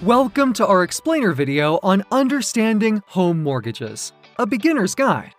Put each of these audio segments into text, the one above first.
Welcome to our explainer video on understanding home mortgages, a beginner's guide.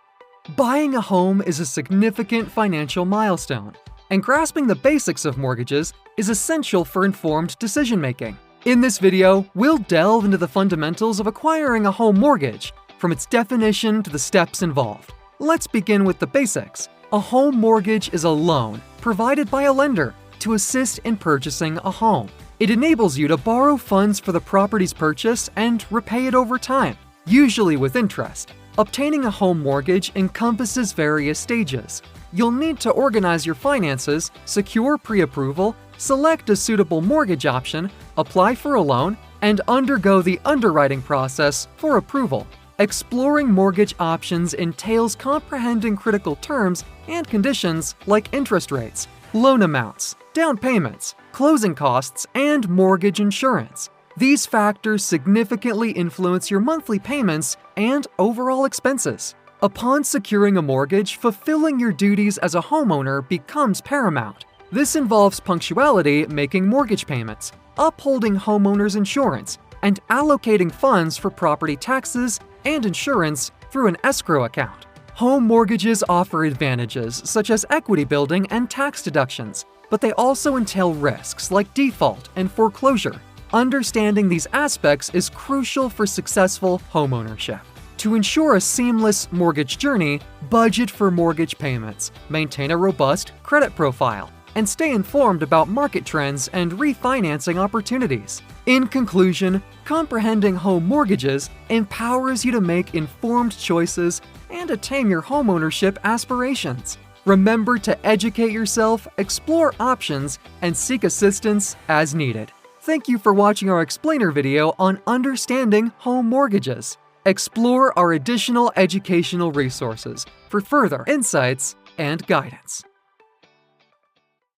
Buying a home is a significant financial milestone, and grasping the basics of mortgages is essential for informed decision-making. In this video, we'll delve into the fundamentals of acquiring a home mortgage, from its definition to the steps involved. Let's begin with the basics. A home mortgage is a loan provided by a lender to assist in purchasing a home. It enables you to borrow funds for the property's purchase and repay it over time, usually with interest. Obtaining a home mortgage encompasses various stages. You'll need to organize your finances, secure pre-approval, select a suitable mortgage option, apply for a loan, and undergo the underwriting process for approval. Exploring mortgage options entails comprehending critical terms and conditions like interest rates, loan amounts, down payments, closing costs, and mortgage insurance. These factors significantly influence your monthly payments and overall expenses. Upon securing a mortgage, fulfilling your duties as a homeowner becomes paramount. This involves punctuality, making mortgage payments, upholding homeowners' insurance, and allocating funds for property taxes and insurance through an escrow account. Home mortgages offer advantages such as equity building and tax deductions, but they also entail risks like default and foreclosure. Understanding these aspects is crucial for successful homeownership. To ensure a seamless mortgage journey, budget for mortgage payments, maintain a robust credit profile, and stay informed about market trends and refinancing opportunities. In conclusion, comprehending home mortgages empowers you to make informed choices and attain your homeownership aspirations. Remember to educate yourself, explore options, and seek assistance as needed. Thank you for watching our explainer video on understanding home mortgages. Explore our additional educational resources for further insights and guidance.